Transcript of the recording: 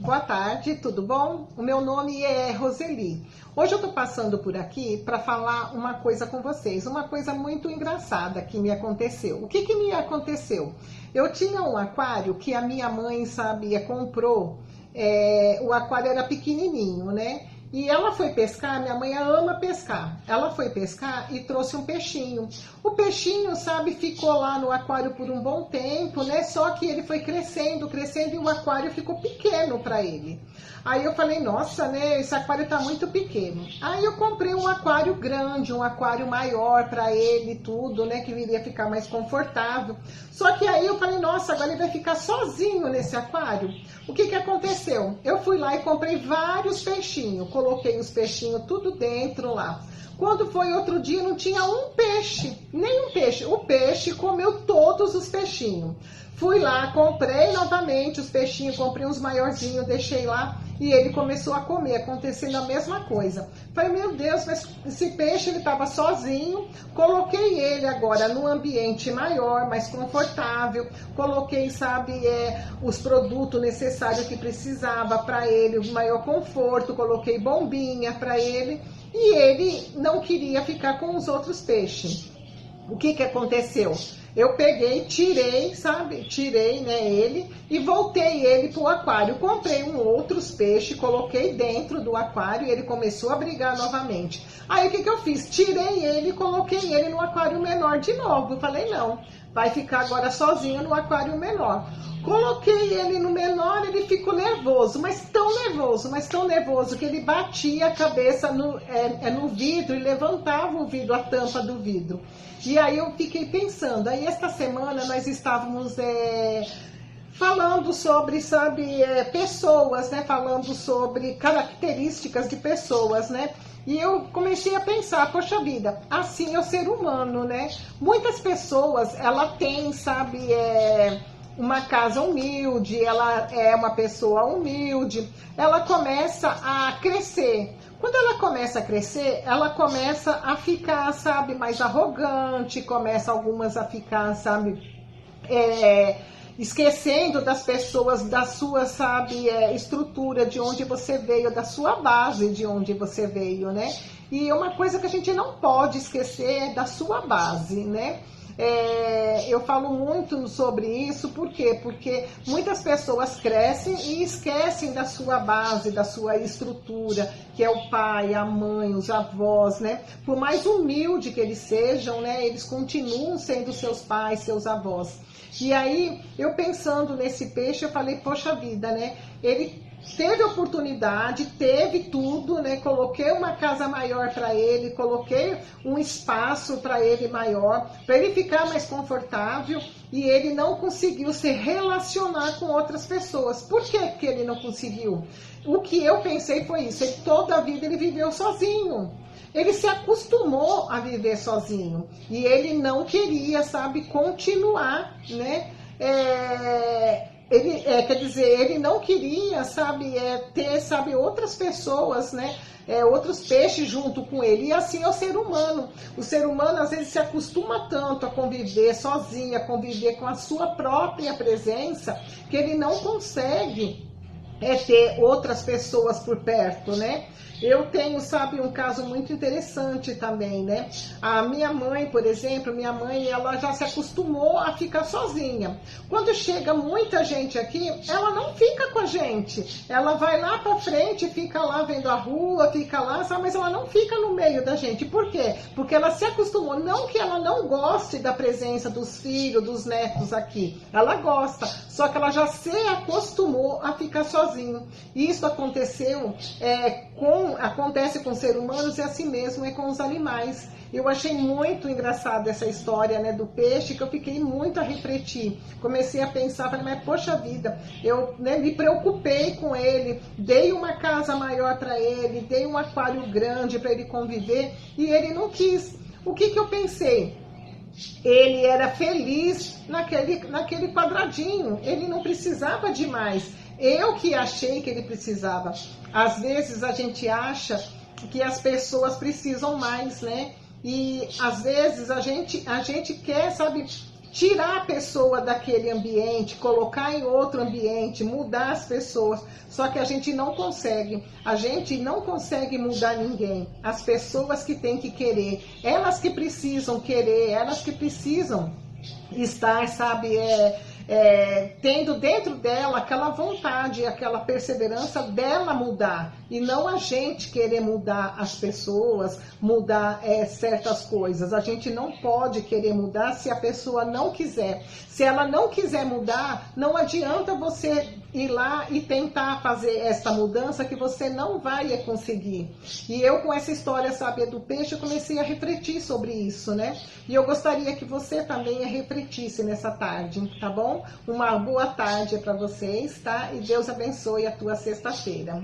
Boa tarde, tudo bom? O meu nome é Roseli. Hoje eu tô passando por aqui para falar uma coisa com vocês, uma coisa muito engraçada que me aconteceu. O que me aconteceu? Eu tinha um aquário que a minha mãe, comprou. O aquário era pequenininho, né? E ela foi pescar, minha mãe ama pescar. Ela foi pescar e trouxe um peixinho. O peixinho, ficou lá no aquário por um bom tempo, né? Só que ele foi crescendo e o aquário ficou pequeno para ele. Aí eu falei, nossa, né? Esse aquário tá muito pequeno. Aí eu comprei um aquário grande, um aquário maior para ele, tudo, né? Que iria ficar mais confortável. Só que aí eu falei, nossa, agora ele vai ficar sozinho nesse aquário. O que aconteceu? Eu fui lá e comprei vários peixinhos, coloquei os peixinhos tudo dentro lá. Quando foi outro dia, não tinha um peixe, nenhum peixe. O peixe comeu todos os peixinhos. Fui lá, comprei novamente os peixinhos, comprei uns maiorzinhos, deixei lá e ele começou a comer, acontecendo a mesma coisa. Falei, meu Deus, mas esse peixe ele estava sozinho, coloquei ele agora num ambiente maior, mais confortável, coloquei, os produtos necessários que precisava para ele, o maior conforto, coloquei bombinha para ele e ele não queria ficar com os outros peixes. O que aconteceu? Eu peguei, tirei, ele e voltei ele para o aquário. Comprei outros peixes, coloquei dentro do aquário e ele começou a brigar novamente. Aí o que eu fiz? Tirei ele e coloquei ele no aquário menor de novo. Eu falei, não, vai ficar agora sozinho no aquário menor. Coloquei ele no menor, ele ficou nervoso, mas tão nervoso que ele batia a cabeça no vidro e levantava o vidro, a tampa do vidro. E aí eu fiquei pensando, aí esta semana nós estávamos falando sobre, pessoas, né? Falando sobre características de pessoas, né? E eu comecei a pensar, poxa vida, assim é o ser humano, né? Muitas pessoas, ela tem, uma casa humilde, ela é uma pessoa humilde, ela começa a crescer. Quando ela começa a crescer, ela começa a ficar, mais arrogante, começa algumas a ficar, esquecendo das pessoas, da sua, estrutura, de onde você veio, da sua base de onde você veio, né? E uma coisa que a gente não pode esquecer é da sua base, né? Eu falo muito sobre isso, por quê? Porque muitas pessoas crescem e esquecem da sua base, da sua estrutura, que é o pai, a mãe, os avós, né? Por mais humilde que eles sejam, né? Eles continuam sendo seus pais, seus avós. E aí, eu pensando nesse peixe, eu falei, poxa vida, né? Ele teve oportunidade, teve tudo, né? Coloquei uma casa maior para ele, coloquei um espaço para ele maior, para ele ficar mais confortável e ele não conseguiu se relacionar com outras pessoas. Por que ele não conseguiu? O que eu pensei foi isso, toda a vida ele viveu sozinho. Ele se acostumou a viver sozinho e ele não queria, continuar, né? Ele não queria, ter, outras pessoas, né? Outros peixes junto com ele. E assim é o ser humano. O ser humano, às vezes, se acostuma tanto a conviver sozinho, a conviver com a sua própria presença, que ele não consegue ter outras pessoas por perto, né? Eu tenho, um caso muito interessante também, né? A minha mãe, por exemplo, ela já se acostumou a ficar sozinha. Quando chega muita gente aqui, ela não fica com a gente. Ela vai lá pra frente, fica lá vendo a rua, fica lá, mas ela não fica no meio da gente. Por quê? Porque ela se acostumou. Não que ela não goste da presença dos filhos, dos netos aqui. Ela gosta, só que ela já se acostumou a ficar sozinha. Isso aconteceu acontece com os seres humanos e assim mesmo é com os animais. Eu achei muito engraçada essa história, né, do peixe, que eu fiquei muito a refletir. Comecei a pensar, falei, mas poxa vida, eu, né, me preocupei com ele, dei uma casa maior para ele, dei um aquário grande para ele conviver e ele não quis. O que eu pensei? Ele era feliz naquele quadradinho, ele não precisava de mais. Eu que achei que ele precisava. Às vezes a gente acha que as pessoas precisam mais, né? E às vezes a gente quer, tirar a pessoa daquele ambiente, colocar em outro ambiente, mudar as pessoas. Só que a gente não consegue. A gente não consegue mudar ninguém. As pessoas que têm que querer, elas que precisam querer, elas que precisam estar, sabe, tendo dentro dela aquela vontade, aquela perseverança dela mudar, e não a gente querer mudar as pessoas, mudar certas coisas. A gente não pode querer mudar se a pessoa não quiser. Se ela não quiser mudar, não adianta você ir lá e tentar fazer essa mudança, que você não vai conseguir. E eu, com essa história, sabe, do peixe, eu comecei a refletir sobre isso, né? E eu gostaria que você também refletisse nessa tarde, tá bom? Uma boa tarde para vocês, tá? E Deus abençoe a tua sexta-feira.